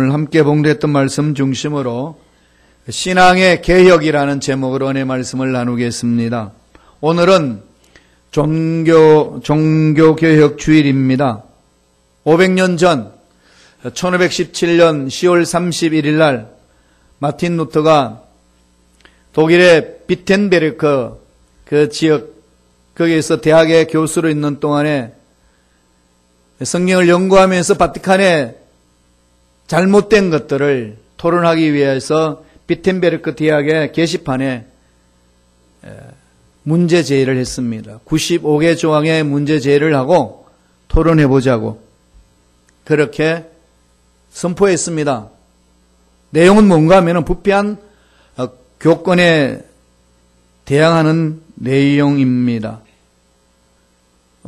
오늘 함께 봉독했던 말씀 중심으로 신앙의 개혁이라는 제목으로 은혜 말씀을 나누겠습니다. 오늘은 종교개혁 주일입니다. 500년 전 1517년 10월 31일 날 마틴 루터가 독일의 비텐베르크 그 지역 거기에서 대학의 교수로 있는 동안에 성경을 연구하면서 바티칸의 잘못된 것들을 토론하기 위해서 비텐베르크 대학의 게시판에 문제 제기를 했습니다. 95개 조항의 문제 제기를 하고 토론해보자고 그렇게 선포했습니다. 내용은 뭔가 하면 부패한 교권에 대항하는 내용입니다.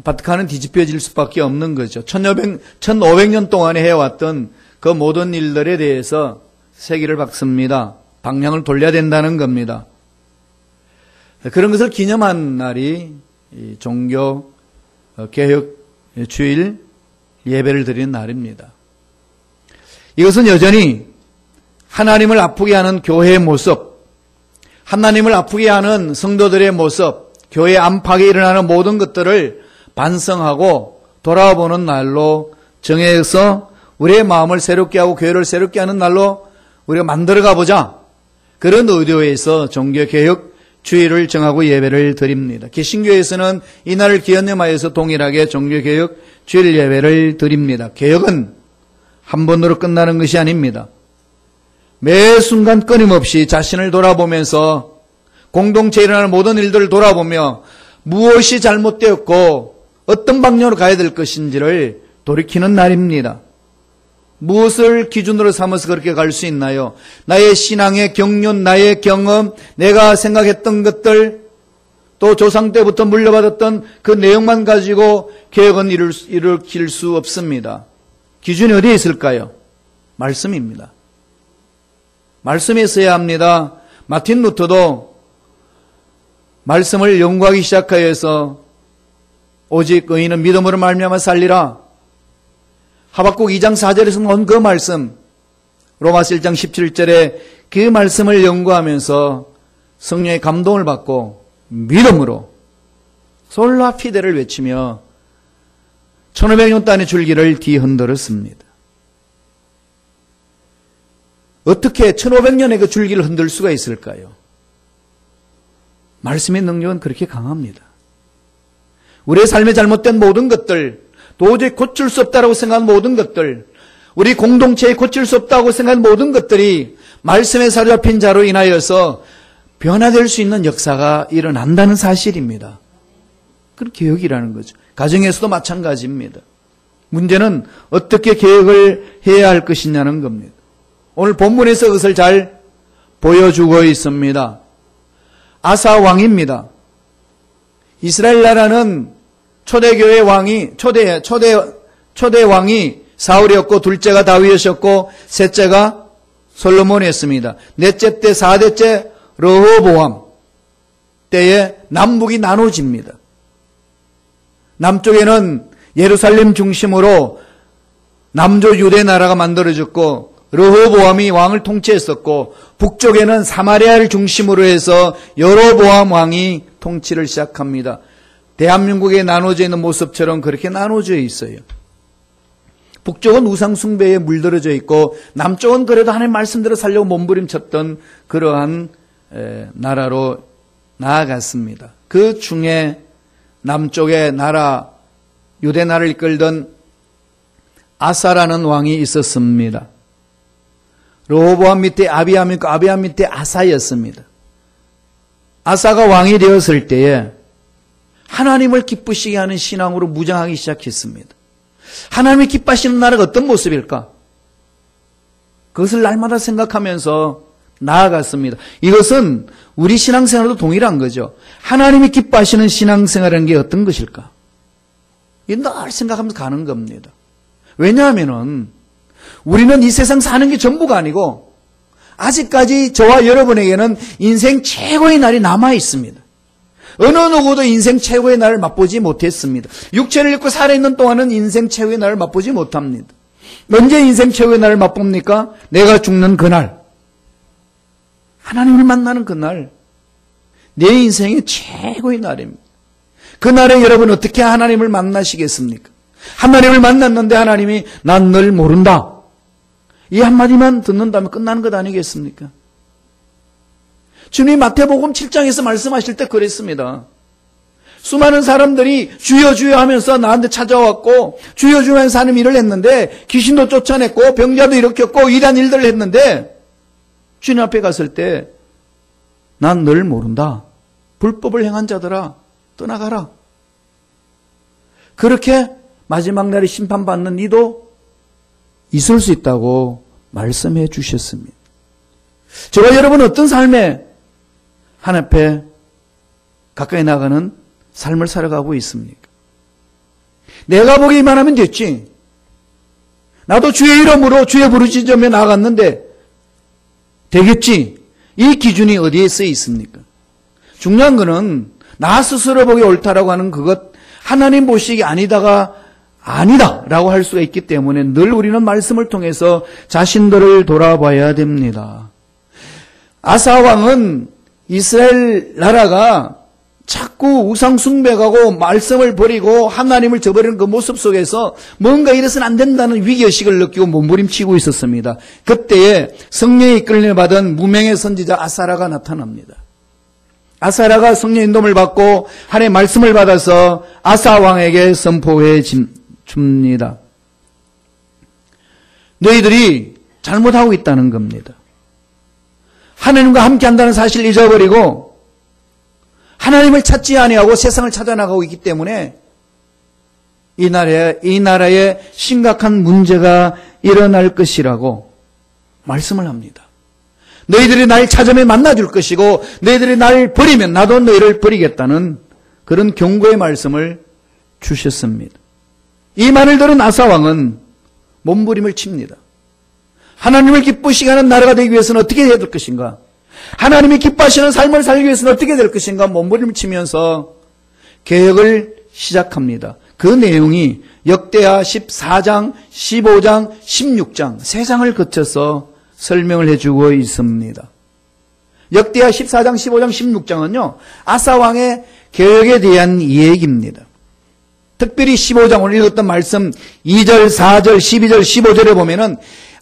바티칸은 뒤집혀질 수밖에 없는 거죠. 1500년 동안에 해왔던 그 모든 일들에 대해서 세기를 박습니다. 방향을 돌려야 된다는 겁니다. 그런 것을 기념한 날이 종교 개혁 주일 예배를 드리는 날입니다. 이것은 여전히 하나님을 아프게 하는 교회의 모습, 하나님을 아프게 하는 성도들의 모습, 교회 안팎에 일어나는 모든 것들을 반성하고 돌아보는 날로 정해서 우리의 마음을 새롭게 하고 교회를 새롭게 하는 날로 우리가 만들어가 보자. 그런 의도에서 종교개혁 주일을 정하고 예배를 드립니다. 개신교에서는 이 날을 기념하여서 동일하게 종교개혁 주일 예배를 드립니다. 개혁은 한 번으로 끝나는 것이 아닙니다. 매 순간 끊임없이 자신을 돌아보면서 공동체에 일어나는 모든 일들을 돌아보며 무엇이 잘못되었고 어떤 방향으로 가야 될 것인지를 돌이키는 날입니다. 무엇을 기준으로 삼아서 그렇게 갈 수 있나요? 나의 신앙의 경륜, 나의 경험, 내가 생각했던 것들, 또 조상 때부터 물려받았던 그 내용만 가지고 개혁은 일으킬 수 없습니다. 기준이 어디에 있을까요? 말씀입니다. 말씀에 있어야 합니다. 마틴 루터도 말씀을 연구하기 시작하여서 오직 의인은 믿음으로 말미암아 살리라. 하박국 2장 4절에서 온 그 말씀, 로마서 1장 17절에 그 말씀을 연구하면서 성령의 감동을 받고 믿음으로 솔라 피데를 외치며 1500년 단의 줄기를 뒤흔들었습니다. 어떻게 1500년의 그 줄기를 흔들 수가 있을까요? 말씀의 능력은 그렇게 강합니다. 우리의 삶에 잘못된 모든 것들, 도저히 고칠 수 없다고 생각한 모든 것들, 우리 공동체에 고칠 수 없다고 생각한 모든 것들이 말씀에 사로잡힌 자로 인하여서 변화될 수 있는 역사가 일어난다는 사실입니다. 그런 개혁이라는 거죠. 가정에서도 마찬가지입니다. 문제는 어떻게 개혁을 해야 할 것이냐는 겁니다. 오늘 본문에서 그것을 잘 보여주고 있습니다. 아사 왕입니다. 이스라엘 나라는 초대교회 왕이 초대 왕이 사울이었고 둘째가 다윗이었고 셋째가 솔로몬이었습니다. 넷째 때 4대째 르호보암 때에 남북이 나눠집니다. 남쪽에는 예루살렘 중심으로 남조 유대 나라가 만들어졌고 르호보암이 왕을 통치했었고 북쪽에는 사마리아를 중심으로 해서 여로보암 왕이 통치를 시작합니다. 대한민국에 나눠져 있는 모습처럼 그렇게 나눠져 있어요. 북쪽은 우상 숭배에 물들어져 있고 남쪽은 그래도 하나님 말씀대로 살려고 몸부림쳤던 그러한 나라로 나아갔습니다. 그 중에 남쪽의 나라 유대 나라를 이끌던 아사라는 왕이 있었습니다. 르호보암 밑에 아비암 있고 아비암 밑에 아사였습니다. 아사가 왕이 되었을 때에 하나님을 기쁘시게 하는 신앙으로 무장하기 시작했습니다. 하나님이 기뻐하시는 나라가 어떤 모습일까? 그것을 날마다 생각하면서 나아갔습니다. 이것은 우리 신앙생활도 동일한 거죠. 하나님이 기뻐하시는 신앙생활이라는 게 어떤 것일까? 늘 생각하면서 가는 겁니다. 왜냐하면은 우리는 이 세상 사는 게 전부가 아니고 아직까지 저와 여러분에게는 인생 최고의 날이 남아 있습니다. 어느 누구도 인생 최고의 날을 맛보지 못했습니다. 육체를 입고 살아있는 동안은 인생 최고의 날을 맛보지 못합니다. 언제 인생 최고의 날을 맛봅니까? 내가 죽는 그날. 하나님을 만나는 그날. 내 인생의 최고의 날입니다. 그날에 여러분 어떻게 하나님을 만나시겠습니까? 하나님을 만났는데 하나님이 난 널 모른다. 이 한마디만 듣는다면 끝나는 것 아니겠습니까? 주님이 마태복음 7장에서 말씀하실 때 그랬습니다. 수많은 사람들이 주여 주여 하면서 나한테 찾아왔고 주여 주여 하면서 하나님 일을 했는데 귀신도 쫓아냈고 병자도 일으켰고 위대한 일들을 했는데 주님 앞에 갔을 때 난 널 모른다. 불법을 행한 자들아 떠나가라. 그렇게 마지막 날에 심판받는 이도 있을 수 있다고 말씀해 주셨습니다. 저와 여러분 어떤 삶에 하나님 앞에 가까이 나가는 삶을 살아가고 있습니까? 내가 보기만 하면 됐지. 나도 주의 이름으로 주의 부르짖으며 나갔는데 되겠지. 이 기준이 어디에 쓰여 있습니까? 중요한 것은 나 스스로 보기 옳다라고 하는 그것 하나님 보시기 아니다가 아니다라고 할 수가 있기 때문에 늘 우리는 말씀을 통해서 자신들을 돌아봐야 됩니다. 아사 왕은 이스라엘 나라가 자꾸 우상 숭배하고 말씀을 버리고 하나님을 저버리는 그 모습 속에서 뭔가 이래서는 안 된다는 위기의식을 느끼고 몸부림치고 있었습니다. 그때에 성령의 이끌림을 받은 무명의 선지자 아사라가 나타납니다. 아사라가 성령의 인도를 받고 하나님의 말씀을 받아서 아사 왕에게 선포해 줍니다. 너희들이 잘못하고 있다는 겁니다. 하나님과 함께 한다는 사실을 잊어버리고 하나님을 찾지 아니하고 세상을 찾아나가고 있기 때문에 이 나라에 심각한 문제가 일어날 것이라고 말씀을 합니다. 너희들이 날 찾으면 만나줄 것이고 너희들이 날 버리면 나도 너희를 버리겠다는 그런 경고의 말씀을 주셨습니다. 이 말을 들은 아사왕은 몸부림을 칩니다. 하나님을 기쁘시게 하는 나라가 되기 위해서는 어떻게 해야 될 것인가? 하나님이 기뻐하시는 삶을 살기 위해서는 어떻게 될 것인가? 몸부림을 치면서 개혁을 시작합니다. 그 내용이 역대하 14장, 15장, 16장 세 장을 거쳐서 설명을 해주고 있습니다. 역대하 14장, 15장, 16장은요. 아사왕의 개혁에 대한 이야기입니다. 특별히 15장 오늘 읽었던 말씀 2절, 4절, 12절, 15절에 보면은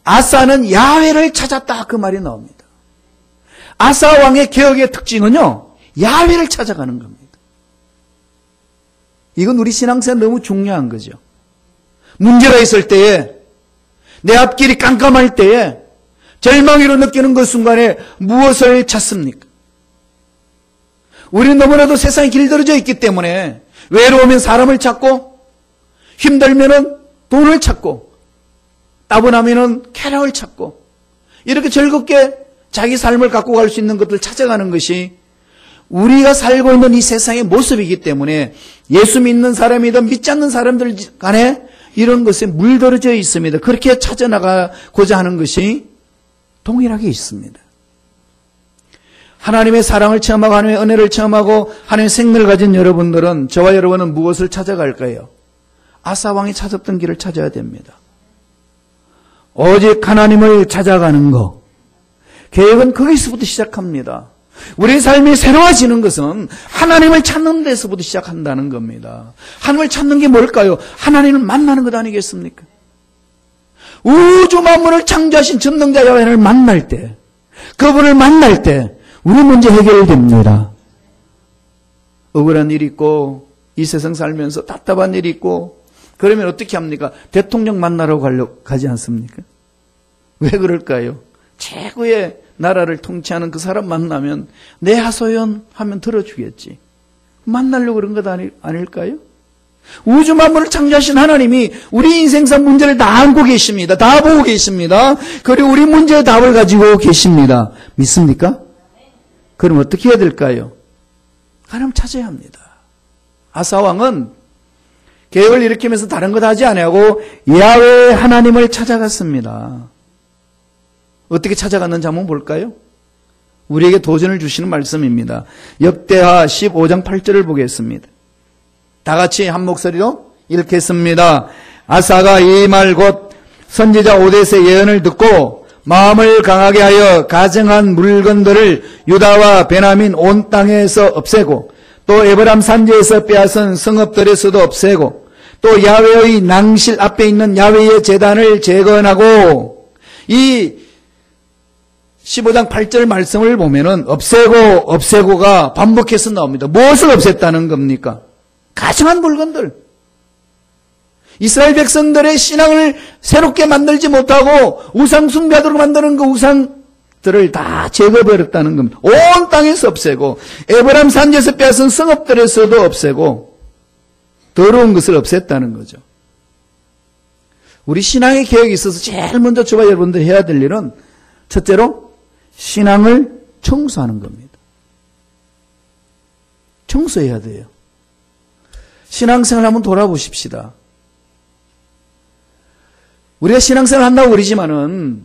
아사는 야훼를 찾았다 그 말이 나옵니다. 아사 왕의 개혁의 특징은요, 야훼를 찾아가는 겁니다. 이건 우리 신앙생활 너무 중요한 거죠. 문제가 있을 때에, 내 앞길이 깜깜할 때에, 절망으로 느끼는 그 순간에 무엇을 찾습니까? 우리는 너무나도 세상에 길들여져 있기 때문에 외로우면 사람을 찾고, 힘들면은 돈을 찾고, 따분하면은 쾌락을 찾고, 이렇게 즐겁게 자기 삶을 갖고 갈 수 있는 것들을 찾아가는 것이 우리가 살고 있는 이 세상의 모습이기 때문에 예수 믿는 사람이든 믿지 않는 사람들 간에 이런 것에 물들어져 있습니다. 그렇게 찾아나가고자 하는 것이 동일하게 있습니다. 하나님의 사랑을 체험하고 하나님의 은혜를 체험하고 하나님의 생명을 가진 여러분들은 저와 여러분은 무엇을 찾아갈까요? 아사왕이 찾았던 길을 찾아야 됩니다. 오직 하나님을 찾아가는 것. 개혁은 거기서부터 시작합니다. 우리의 삶이 새로워지는 것은 하나님을 찾는 데서부터 시작한다는 겁니다. 하나님을 찾는 게 뭘까요? 하나님을 만나는 것 아니겠습니까? 우주 만물을 창조하신 전능자 여호와를 만날 때, 그분을 만날 때 우리 문제 해결됩니다. 억울한 일이 있고 이 세상 살면서 답답한 일이 있고 그러면 어떻게 합니까? 대통령 만나러 가지 않습니까? 왜 그럴까요? 최고의 나라를 통치하는 그 사람 만나면 내 하소연 하면 들어주겠지. 만나려고 그런 것 아닐까요? 우주 만물을 창조하신 하나님이 우리 인생사 문제를 다 안고 계십니다. 다 보고 계십니다. 그리고 우리 문제의 답을 가지고 계십니다. 믿습니까? 그럼 어떻게 해야 될까요? 하나님 찾아야 합니다. 아사왕은 계획을 일으키면서 다른 것 하지 아니하고 야훼 하나님을 찾아갔습니다. 어떻게 찾아갔는지 한번 볼까요? 우리에게 도전을 주시는 말씀입니다. 역대하 15장 8절을 보겠습니다. 다 같이 한 목소리로 읽겠습니다. 아사가 이 말 곧 선지자 오뎃의 예언을 듣고 마음을 강하게 하여 가증한 물건들을 유다와 베냐민 온 땅에서 없애고 또 에브람 산지에서 빼앗은 성읍들에서도 없애고 또 야훼의 낭실 앞에 있는 야훼의 제단을 재건하고 이 15장 8절 말씀을 보면은 없애고가 반복해서 나옵니다. 무엇을 없앴다는 겁니까? 가증한 물건들. 이스라엘 백성들의 신앙을 새롭게 만들지 못하고 우상 숭배하도록 만드는 그 우상들을 다 제거해버렸다는 겁니다. 온 땅에서 없애고 에브람 산지에서 빼앗은 성읍들에서도 없애고 더러운 것을 없앴다는 거죠. 우리 신앙의 개혁에 있어서 제일 먼저 저와 여러분들 해야 될 일은 첫째로 신앙을 청소하는 겁니다. 청소해야 돼요. 신앙생활 한번 돌아보십시다. 우리가 신앙생활 한다고 그러지만은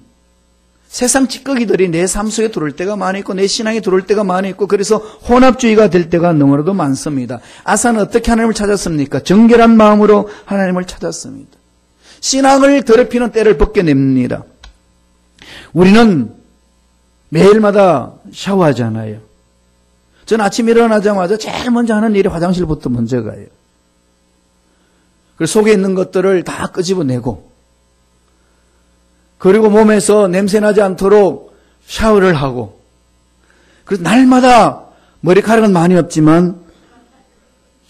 세상 찌꺼기들이 내 삶 속에 들어올 때가 많이 있고 내 신앙에 들어올 때가 많이 있고 그래서 혼합주의가 될 때가 너무나도 많습니다. 아사는 어떻게 하나님을 찾았습니까? 정결한 마음으로 하나님을 찾았습니다. 신앙을 더럽히는 때를 벗겨냅니다. 우리는 매일마다 샤워하잖아요. 저는 아침 일어나자마자 제일 먼저 하는 일이 화장실부터 먼저 가요. 그래서 속에 있는 것들을 다 끄집어내고 그리고 몸에서 냄새나지 않도록 샤워를 하고 그래서 날마다 머리카락은 많이 없지만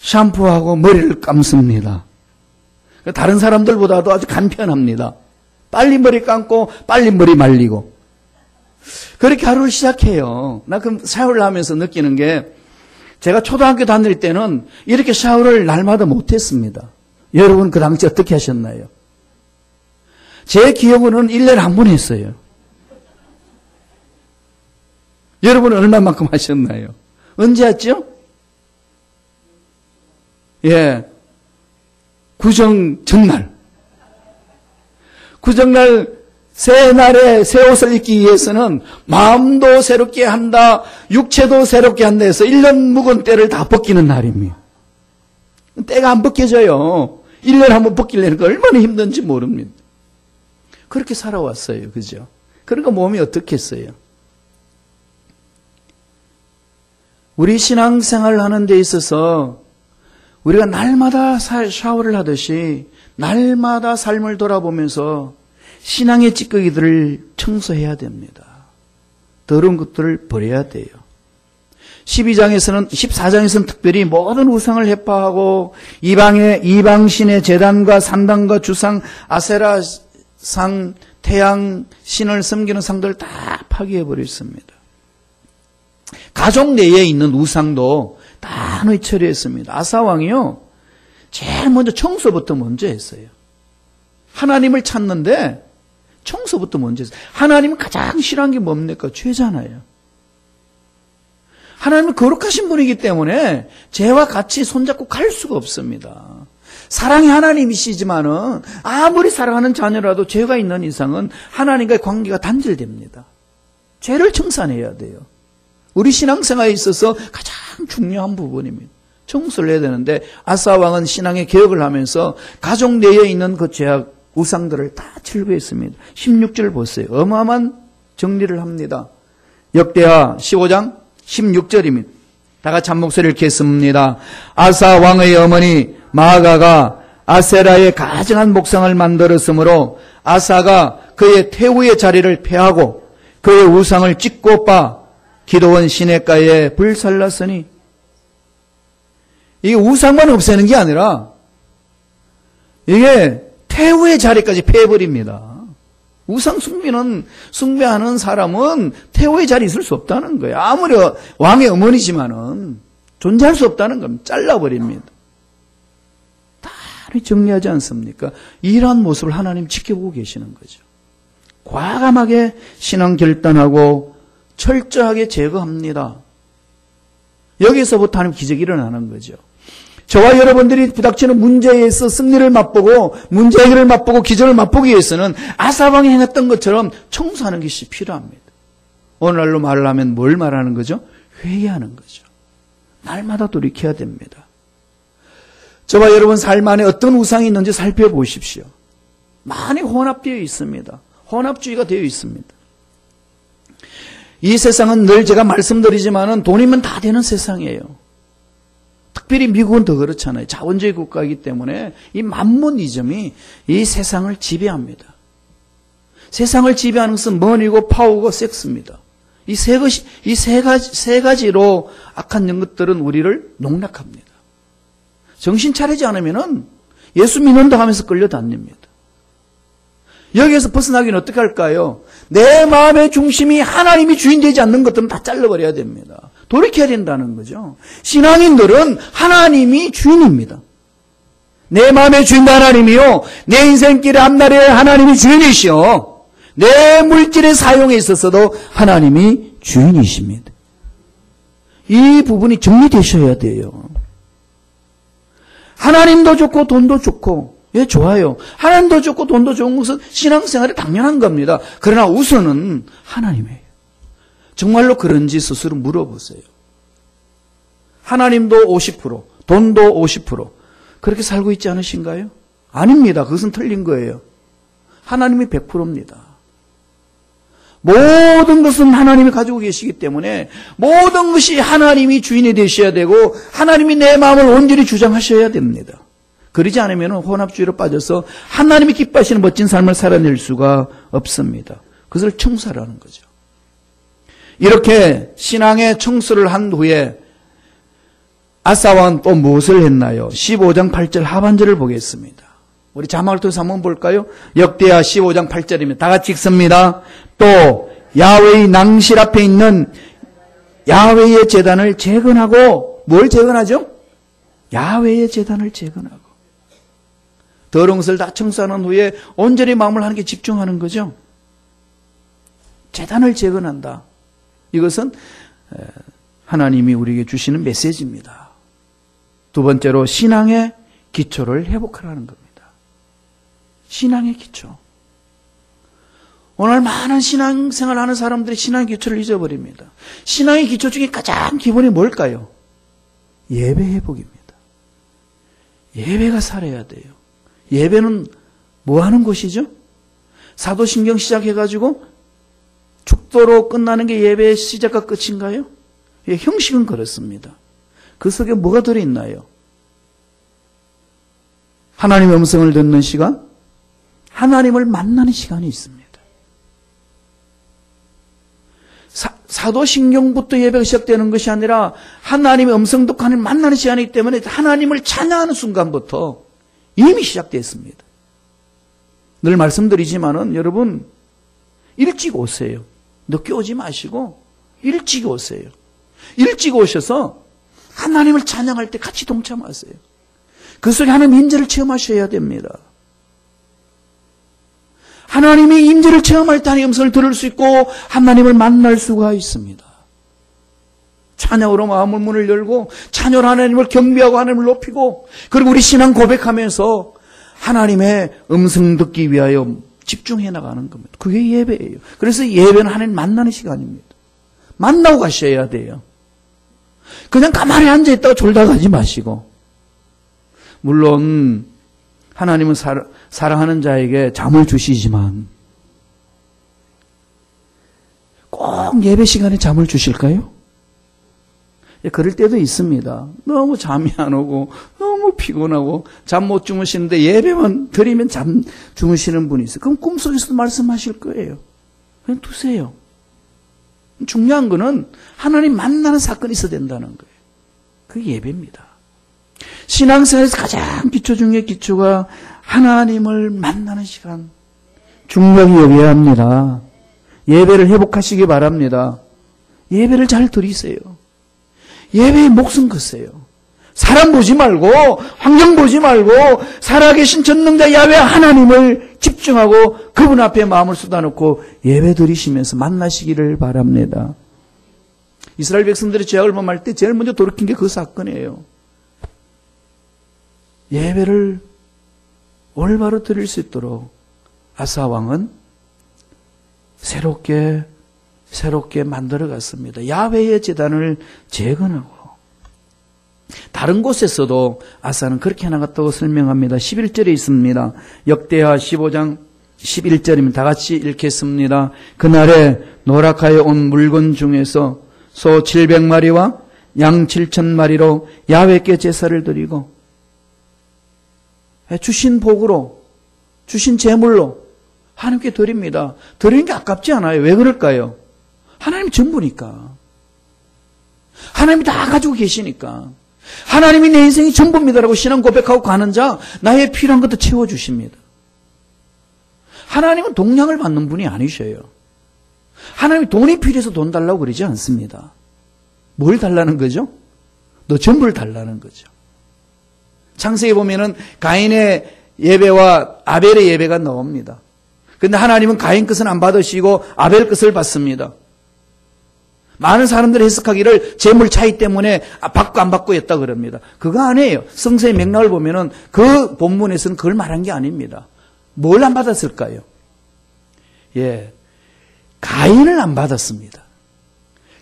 샴푸하고 머리를 감습니다. 다른 사람들보다도 아주 간편합니다. 빨리 머리 감고 빨리 머리 말리고 그렇게 하루를 시작해요. 나 그럼 샤워를 하면서 느끼는 게 제가 초등학교 다닐 때는 이렇게 샤워를 날마다 못했습니다. 여러분 그 당시 어떻게 하셨나요? 제 기억으로는 1년에 한 번 했어요. 여러분은 얼마만큼 하셨나요? 언제 했죠? 예. 구정 전날. 구정날 새 날에 새 옷을 입기 위해서는 마음도 새롭게 한다, 육체도 새롭게 한다 해서 1년 묵은 때를 다 벗기는 날입니다. 때가 안 벗겨져요. 1년에 한 번 벗기려는 거 얼마나 힘든지 모릅니다. 그렇게 살아왔어요. 그죠? 그러니까 몸이 어떻겠어요? 우리 신앙생활을 하는 데 있어서 우리가 날마다 샤워를 하듯이 날마다 삶을 돌아보면서 신앙의 찌꺼기들을 청소해야 됩니다. 더러운 것들을 버려야 돼요. 14장에서는 특별히 모든 우상을 해파하고 이방신의 제단과 산당과 주상, 아세라 상, 태양, 신을 섬기는 상들을 다 파괴해버렸습니다. 가족 내에 있는 우상도 다 너희 처리했습니다. 아사 왕이요, 제일 먼저 청소부터 먼저 했어요. 하나님을 찾는데 청소부터 먼저 했어요. 하나님은 가장 싫어하는 게 뭡니까? 죄잖아요. 하나님은 거룩하신 분이기 때문에 죄와 같이 손잡고 갈 수가 없습니다. 사랑의 하나님이시지만은 아무리 사랑하는 자녀라도 죄가 있는 이상은 하나님과의 관계가 단절됩니다. 죄를 청산해야 돼요. 우리 신앙생활에 있어서 가장 중요한 부분입니다. 청소를 해야 되는데 아사 왕은 신앙의 개혁을 하면서 가족 내에 있는 그 죄악 우상들을 다 철거했습니다. 16절 보세요. 어마어마한 정리를 합니다. 역대하 15장 16절입니다. 다 같이 한 목소리를 읽겠습니다. 아사 왕의 어머니 마아가가 아세라의 가증한 목상을 만들었으므로 아사가 그의 태우의 자리를 폐하고 그의 우상을 찢고 빠 기드온 시냇가에 불살랐으니, 이게 우상만 없애는 게 아니라 이게 태우의 자리까지 폐해버립니다. 우상 숭배하는 사람은 태우의 자리에 있을 수 없다는 거예요. 아무리 왕의 어머니지만은 존재할 수 없다는 겁니다. 잘라버립니다. 다 정리하지 않습니까? 이러한 모습을 하나님 지켜보고 계시는 거죠. 과감하게 신앙 결단하고 철저하게 제거합니다. 여기서부터 하나님 기적이 일어나는 거죠. 저와 여러분들이 부닥치는 문제에서 승리를 맛보고 문제 해결을 맛보고 기적을 맛보기 위해서는 아사왕이 행했던 것처럼 청소하는 것이 필요합니다. 오늘날로 말을 하면 뭘 말하는 거죠? 회개하는 거죠. 날마다 돌이켜야 됩니다. 저와 여러분 삶 안에 어떤 우상이 있는지 살펴보십시오. 많이 혼합되어 있습니다. 혼합주의가 되어 있습니다. 이 세상은 늘 제가 말씀드리지만은 돈이면 다 되는 세상이에요. 특별히 미국은 더 그렇잖아요. 자본주의 국가이기 때문에 이 만몬이즘이 이 세상을 지배합니다. 세상을 지배하는 것은 머니고 파워고 섹스입니다. 이 세 가지로 악한 것들은 우리를 농락합니다. 정신 차리지 않으면은 예수 믿는다 하면서 끌려다닙니다. 여기에서 벗어나기는 어떻게 할까요? 내 마음의 중심이 하나님이 주인 되지 않는 것들은 다 잘라버려야 됩니다. 돌이켜야 된다는 거죠. 신앙인들은 하나님이 주인입니다. 내 마음의 주인도 하나님이요. 내 인생길의 앞날에 하나님이 주인이시오. 내 물질의 사용에 있어서도 하나님이 주인이십니다. 이 부분이 정리되셔야 돼요. 하나님도 좋고 돈도 좋고 예, 좋아요. 하나님도 좋고 돈도 좋은 것은 신앙생활에 당연한 겁니다. 그러나 우선은 하나님이에요. 정말로 그런지 스스로 물어보세요. 하나님도 50%, 돈도 50%. 그렇게 살고 있지 않으신가요? 아닙니다. 그것은 틀린 거예요. 하나님이 100%입니다. 모든 것은 하나님이 가지고 계시기 때문에 모든 것이 하나님이 주인이 되셔야 되고 하나님이 내 마음을 온전히 주장하셔야 됩니다. 그러지 않으면 혼합주의로 빠져서 하나님이 기뻐하시는 멋진 삶을 살아낼 수가 없습니다. 그것을 청소하라는 거죠. 이렇게 신앙의 청소를 한 후에 아사왕은 또 무엇을 했나요? 15장 8절 하반절을 보겠습니다. 우리 자막을 통해서 한번 볼까요? 역대하 15장 8절입니다. 다 같이 읽습니다. 또 야훼의 낭실 앞에 있는 야훼의 제단을 재건하고 뭘 재건하죠? 야훼의 제단을 재건하고 더러운 것을 다 청소하는 후에 온전히 마음을 하는 게 집중하는 거죠. 제단을 재건한다. 이것은 하나님이 우리에게 주시는 메시지입니다. 두 번째로 신앙의 기초를 회복하라는 겁니다. 신앙의 기초. 오늘 많은 신앙생활 하는 사람들이 신앙의 기초를 잊어버립니다. 신앙의 기초 중에 가장 기본이 뭘까요? 예배 회복입니다. 예배가 살아야 돼요. 예배는 뭐 하는 곳이죠? 사도신경 시작해가지고 축도로 끝나는 게 예배의 시작과 끝인가요? 예, 형식은 그렇습니다. 그 속에 뭐가 들어있나요? 하나님의 음성을 듣는 시간, 하나님을 만나는 시간이 있습니다. 사도신경부터 예배가 시작되는 것이 아니라 하나님의 음성 듣고 하나님 만나는 시간이기 때문에 하나님을 찬양하는 순간부터 이미 시작됐습니다. 늘 말씀드리지만은 여러분 일찍 오세요. 늦게 오지 마시고 일찍 오세요. 일찍 오셔서 하나님을 찬양할 때 같이 동참하세요. 그 속에 하나님의 임재를 체험하셔야 됩니다. 하나님의 임재를 체험할 때 하나님의 음성을 들을 수 있고 하나님을 만날 수가 있습니다. 찬양으로 마음의 문을 열고 찬양으로 하나님을 경배하고 하나님을 높이고 그리고 우리 신앙 고백하면서 하나님의 음성 듣기 위하여 집중해 나가는 겁니다. 그게 예배예요. 그래서 예배는 하나님 만나는 시간입니다. 만나고 가셔야 돼요. 그냥 가만히 앉아있다가 졸다 가지 마시고 물론 하나님은 사랑하는 자에게 잠을 주시지만 꼭 예배 시간에 잠을 주실까요? 그럴 때도 있습니다. 너무 잠이 안 오고 너무 피곤하고 잠 못 주무시는데 예배만 드리면 잠 주무시는 분이 있어요. 그럼 꿈속에서도 말씀하실 거예요. 그냥 두세요. 중요한 거는 하나님 만나는 사건이 있어야 된다는 거예요. 그게 예배입니다. 신앙생활에서 가장 기초 중에 기초가 하나님을 만나는 시간 중요하게 여겨야 합니다. 예배를 회복하시기 바랍니다. 예배를 잘 드리세요. 예배에 목숨 거세요. 사람 보지 말고 환경 보지 말고 살아계신 전능자 야훼 하나님을 집중하고 그분 앞에 마음을 쏟아놓고 예배 드리시면서 만나시기를 바랍니다. 이스라엘 백성들이 죄악을 범할 때 제일 먼저 돌이킨 게 그 사건이에요. 예배를 올바로 드릴 수 있도록 아사 왕은 새롭게 만들어갔습니다. 야훼의 제단을 재건하고 다른 곳에서도 아사는 그렇게 해나갔다고 설명합니다. 11절에 있습니다. 역대하 15장 11절입니다. 다 같이 읽겠습니다. 그날에 노력하여 온 물건 중에서 소 700마리와 양 7,000마리로 야훼께 제사를 드리고 주신 복으로 주신 제물로 하나님께 드립니다. 드리는 게 아깝지 않아요. 왜 그럴까요? 하나님 전부니까. 하나님이 다 가지고 계시니까. 하나님이 내 인생이 전부입니다라고 신앙 고백하고 가는 자, 나의 필요한 것도 채워주십니다. 하나님은 동량을 받는 분이 아니셔요. 하나님이 돈이 필요해서 돈 달라고 그러지 않습니다. 뭘 달라는 거죠? 너 전부를 달라는 거죠. 창세기 보면은 가인의 예배와 아벨의 예배가 나옵니다. 그런데 하나님은 가인 것은 안 받으시고 아벨 것을 받습니다. 많은 사람들이 해석하기를 재물 차이 때문에 받고 안 받고 했다 그럽니다. 그거 아니에요. 성서의 맥락을 보면은 그 본문에서는 그걸 말한 게 아닙니다. 뭘 안 받았을까요? 가인을 안 받았습니다.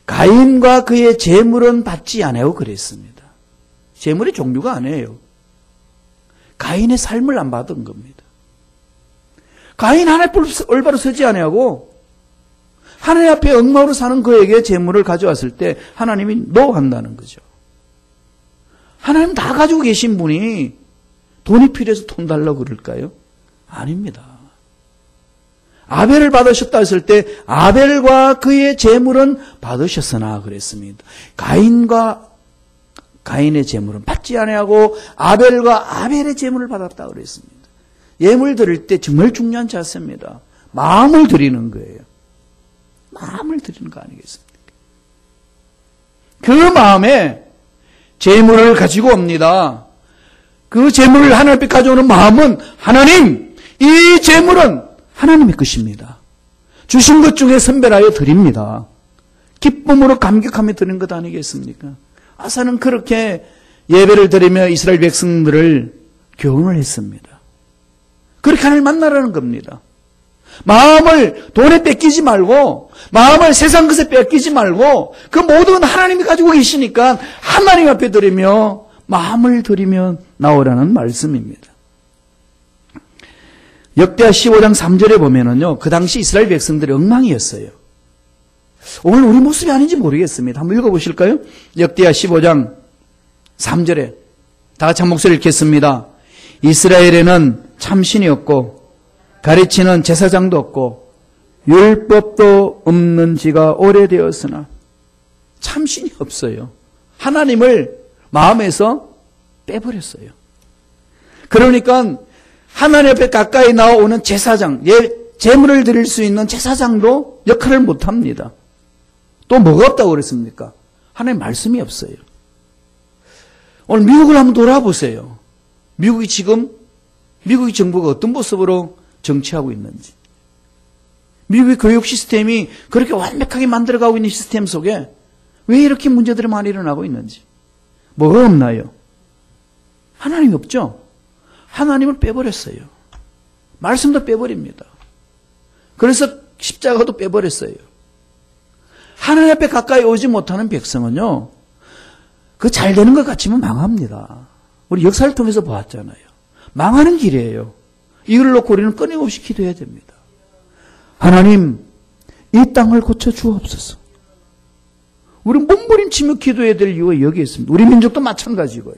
가인과 그의 재물은 받지 않아요 그랬습니다. 재물의 종류가 아니에요. 가인의 삶을 안 받은 겁니다. 가인 하나님 올바로 서지 아니하고 하나님 앞에 엉망으로 사는 그에게 재물을 가져왔을 때 하나님이 노한다는 거죠. 하나님 다 가지고 계신 분이 돈이 필요해서 돈 달라고 그럴까요? 아닙니다. 아벨을 받으셨다 했을 때 아벨과 그의 재물은 받으셨으나 그랬습니다. 가인과 가인의 재물은 받지 아니하고 아벨과 아벨의 재물을 받았다 그랬습니다. 예물 드릴 때 정말 중요한 자세입니다. 마음을 드리는 거예요. 마음을 드리는 거 아니겠습니까? 그 마음에 재물을 가지고 옵니다. 그 재물을 하나님 앞에 가져오는 마음은 하나님, 이 재물은 하나님의 것입니다. 주신 것 중에 선별하여 드립니다. 기쁨으로 감격하며 드리는 것 아니겠습니까? 아사는 그렇게 예배를 드리며 이스라엘 백성들을 교훈을 했습니다. 그렇게 하나님을 만나라는 겁니다. 마음을 돈에 뺏기지 말고 마음을 세상 것에 뺏기지 말고 그 모든 하나님이 가지고 계시니까 하나님 앞에 드리며 마음을 드리며 나오라는 말씀입니다. 역대하 15장 3절에 보면은요, 그 당시 이스라엘 백성들이 엉망이었어요. 오늘 우리 모습이 아닌지 모르겠습니다. 한번 읽어보실까요? 역대하 15장 3절에 다 같이 한 목소리 읽겠습니다. 이스라엘에는 참신이 없고 가르치는 제사장도 없고 율법도 없는 지가 오래되었으나 참신이 없어요. 하나님을 마음에서 빼버렸어요. 그러니까 하나님 앞에 가까이 나오는 제사장, 제물을 드릴 수 있는 제사장도 역할을 못합니다. 또 뭐가 없다고 그랬습니까? 하나님 말씀이 없어요. 오늘 미국을 한번 돌아보세요. 미국이 정부가 어떤 모습으로 정치하고 있는지. 미국의 교육 시스템이 그렇게 완벽하게 만들어가고 있는 시스템 속에 왜 이렇게 문제들이 많이 일어나고 있는지. 뭐가 없나요? 하나님이 없죠? 하나님을 빼버렸어요. 말씀도 빼버립니다. 그래서 십자가도 빼버렸어요. 하나님 앞에 가까이 오지 못하는 백성은요, 그 잘 되는 것 같지만 망합니다. 우리 역사를 통해서 보았잖아요. 망하는 길이에요. 이걸 놓고 우리는 끊임없이 기도해야 됩니다. 하나님, 이 땅을 고쳐주옵소서. 우리 몸부림치며 기도해야 될 이유가 여기 있습니다. 우리 민족도 마찬가지고요.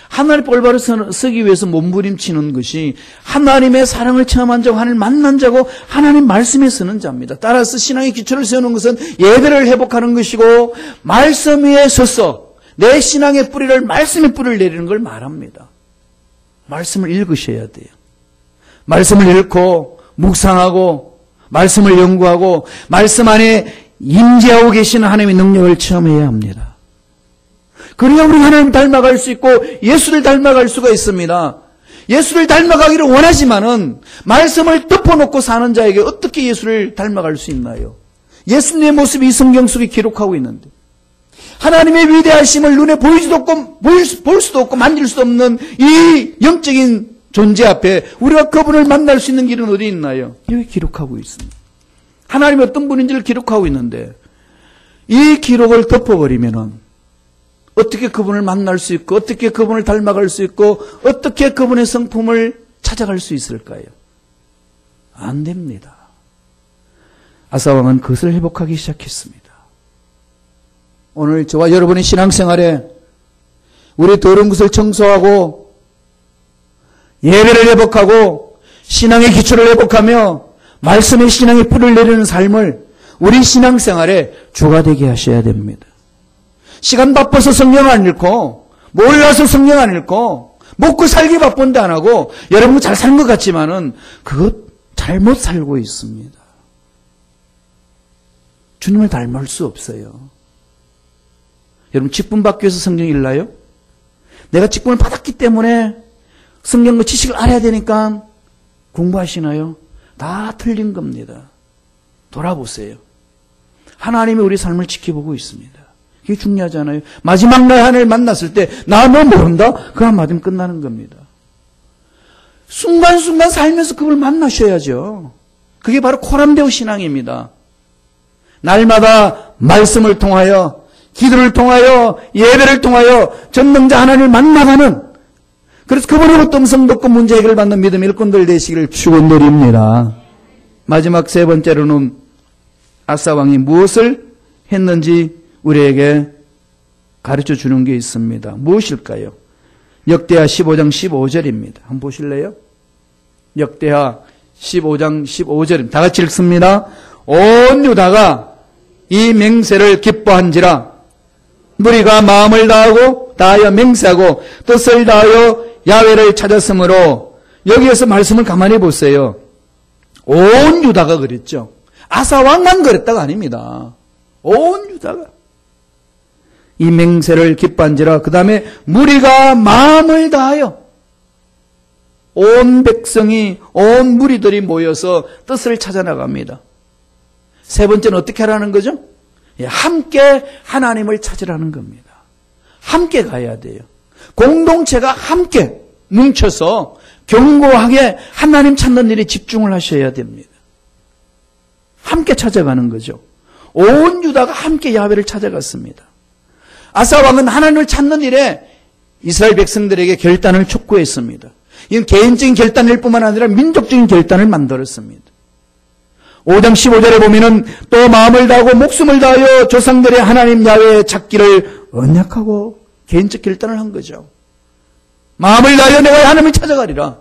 하나님 올바로 서기 위해서 몸부림치는 것이 하나님의 사랑을 체험한 자고 하나님을 만난 자고 하나님 말씀에 서는 자입니다. 따라서 신앙의 기초를 세우는 것은 예배를 회복하는 것이고 말씀 위에 서서 내 신앙의 뿌리를 말씀의 뿌리를 내리는 걸 말합니다. 말씀을 읽으셔야 돼요. 말씀을 읽고 묵상하고 말씀을 연구하고 말씀 안에 임재하고 계시는 하나님의 능력을 체험해야 합니다. 그래야 우리 하나님 닮아갈 수 있고 예수를 닮아갈 수가 있습니다. 예수를 닮아가기를 원하지만은 말씀을 덮어놓고 사는 자에게 어떻게 예수를 닮아갈 수 있나요? 예수님의 모습이 이 성경 속에 기록하고 있는데 하나님의 위대하심을 눈에 보이지도 없고 볼 수도 없고 만질 수 없는 이 영적인 존재 앞에 우리가 그분을 만날 수 있는 길은 어디 있나요? 여기 기록하고 있습니다. 하나님이 어떤 분인지를 기록하고 있는데 이 기록을 덮어버리면은 어떻게 그분을 만날 수 있고 어떻게 그분을 닮아갈 수 있고 어떻게 그분의 성품을 찾아갈 수 있을까요? 안 됩니다. 아사왕은 그것을 회복하기 시작했습니다. 오늘 저와 여러분의 신앙생활에 우리 더러운 것을 청소하고 예배를 회복하고 신앙의 기초를 회복하며 말씀의 신앙의 뿌리를 내리는 삶을 우리 신앙생활에 주가 되게 하셔야 됩니다. 시간 바빠서 성경 안 읽고 몰라서 성경 안 읽고 먹고 살기 바쁜데 안 하고 여러분 잘 산 것 같지만은 그것 잘못 살고 있습니다. 주님을 닮을 수 없어요. 여러분 직분 받기 위해서 성경 읽나요? 내가 직분을 받았기 때문에 성경의 지식을 알아야 되니까 공부하시나요? 다 틀린 겁니다. 돌아보세요. 하나님이 우리 삶을 지켜보고 있습니다. 그게 중요하잖아요. 마지막 날 하나님을 만났을 때 나 너 모른다? 그 한마디면 끝나는 겁니다. 순간순간 살면서 그걸 만나셔야죠. 그게 바로 코람데오 신앙입니다. 날마다 말씀을 통하여 기도를 통하여 예배를 통하여 전능자 하나님을 만나가는, 그래서 그분으로부터 음성 듣고 문제 해결을 받는 믿음의 일꾼들 되시기를 축원드립니다. 마지막 세 번째로는 아사 왕이 무엇을 했는지 우리에게 가르쳐 주는 게 있습니다. 무엇일까요? 역대하 15장 15절입니다. 한번 보실래요? 역대하 15장 15절입니다. 다 같이 읽습니다. 온 유다가 이 맹세를 기뻐한지라 무리가 마음을 다하여 맹세하고 뜻을 다하여 야훼를 찾았으므로, 여기에서 말씀을 가만히 보세요. 온 유다가 그랬죠. 아사 왕만 그랬다가 아닙니다. 온 유다가 이 맹세를 기뻐한지라, 그 다음에 무리가 마음을 다하여, 온 백성이 온 무리들이 모여서 뜻을 찾아나갑니다. 세 번째는 어떻게 하라는 거죠? 함께 하나님을 찾으라는 겁니다. 함께 가야 돼요. 공동체가 함께 뭉쳐서 견고하게 하나님 찾는 일에 집중을 하셔야 됩니다. 함께 찾아가는 거죠. 온 유다가 함께 야훼를 찾아갔습니다. 아사 왕은 하나님을 찾는 일에 이스라엘 백성들에게 결단을 촉구했습니다. 이건 개인적인 결단일 뿐만 아니라 민족적인 결단을 만들었습니다. 5장 15절에 보면은 또 마음을 다하고 목숨을 다하여 조상들의 하나님 야훼 찾기를 언약하고 개인적 결단을 한 거죠. 마음을 다하여 내가 하나님을 찾아가리라.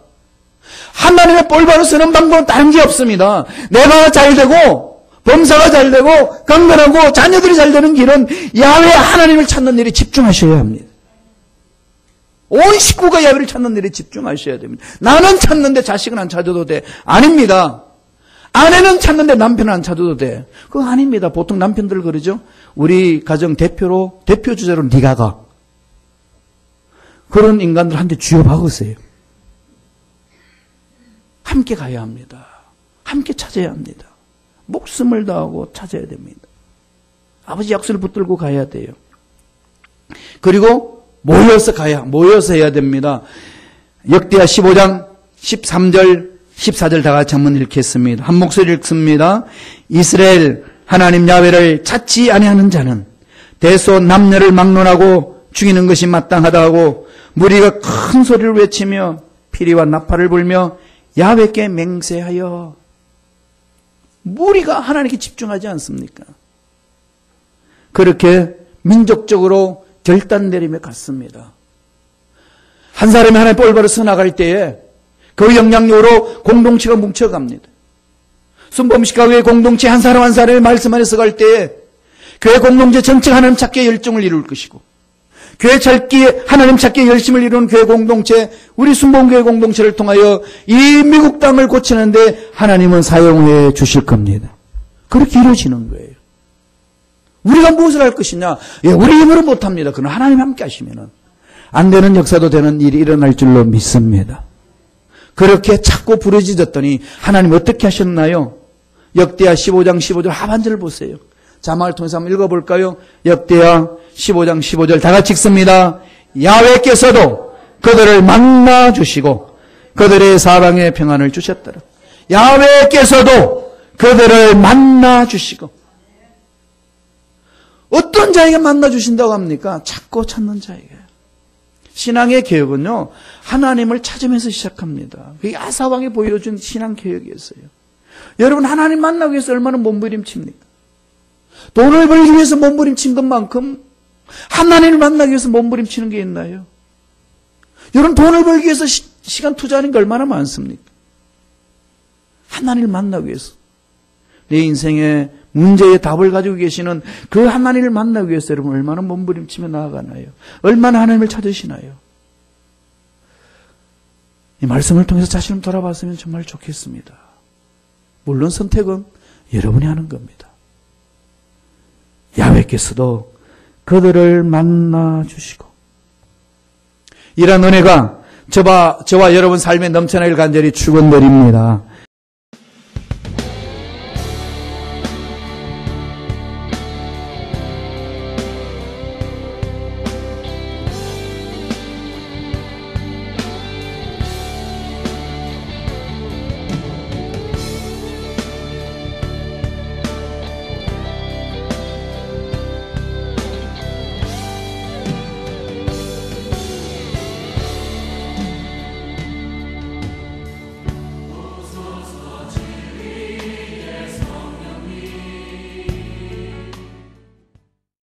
하나님의 볼 쓰는 방법은 다른 게 없습니다. 내가 잘 되고 범사가 잘 되고 강건하고 자녀들이 잘 되는 길은 야훼 하나님을 찾는 일에 집중하셔야 합니다. 온 식구가 야훼를 찾는 일에 집중하셔야 됩니다. 나는 찾는데 자식은 안 찾아도 돼. 아닙니다. 아내는 찾는데 남편은 안 찾아도 돼. 그거 아닙니다. 보통 남편들 그러죠. 우리 가정 대표 주제로 네가 가. 그런 인간들한테 쥐어박으세요. 함께 가야 합니다. 함께 찾아야 합니다. 목숨을 다하고 찾아야 됩니다. 아버지 약속을 붙들고 가야 돼요. 그리고 모여서 해야 됩니다. 역대하 15장 13절 14절 다 같이 한번 읽겠습니다. 한 목소리 읽습니다. 이스라엘 하나님 야훼를 찾지 아니하는 자는 대소 남녀를 막론하고 죽이는 것이 마땅하다 하고 무리가 큰 소리를 외치며 피리와 나팔을 불며 야훼께 맹세하여. 무리가 하나님께 집중하지 않습니까? 그렇게 민족적으로 결단 내리며 갔습니다. 한 사람이 하나님 볼 나갈 때에 그 영향력으로 공동체가 뭉쳐갑니다. 순범식과 교회 공동체 한 사람 한 사람의 말씀 안에서 갈 때에 교회 공동체 전체가 하나님 찾기에 열정을 이룰 것이고, 교회 찾기에 하나님 찾기에 열심을 이루는 교회 공동체, 우리 순범교회 공동체를 통하여 이 미국 땅을 고치는데 하나님은 사용해 주실 겁니다. 그렇게 이루어지는 거예요. 우리가 무엇을 할 것이냐? 우리 힘으로 못합니다. 그러나 하나님 함께 하시면 안 되는 역사도 되는 일이 일어날 줄로 믿습니다. 그렇게 찾고 부르짖었더니 하나님 어떻게 하셨나요? 역대하 15장 15절 하반절을 보세요. 자막을 통해서 한번 읽어볼까요? 역대하 15장 15절 다 같이 읽습니다. 야훼께서도 그들을 만나 주시고 그들의 사방에 평안을 주셨더라. 야훼께서도 그들을 만나 주시고. 어떤 자에게 만나 주신다고 합니까? 찾고 찾는 자에게. 신앙의 개혁은요, 하나님을 찾으면서 시작합니다. 그게 아사왕이 보여준 신앙 개혁이었어요. 여러분, 하나님 만나기 위해서 얼마나 몸부림칩니까? 돈을 벌기 위해서 몸부림친 것만큼 하나님을 만나기 위해서 몸부림치는 게 있나요? 여러분, 돈을 벌기 위해서 시간 투자하는 게 얼마나 많습니까? 하나님을 만나기 위해서. 내 인생의 문제의 답을 가지고 계시는 그 하나님을 만나기 위해서 여러분 얼마나 몸부림치며 나아가나요? 얼마나 하나님을 찾으시나요? 이 말씀을 통해서 자신을 돌아봤으면 정말 좋겠습니다. 물론 선택은 여러분이 하는 겁니다. 야훼께서도 그들을 만나 주시고 이런 은혜가 저와 여러분 삶에 넘쳐나길 간절히 축원드립니다.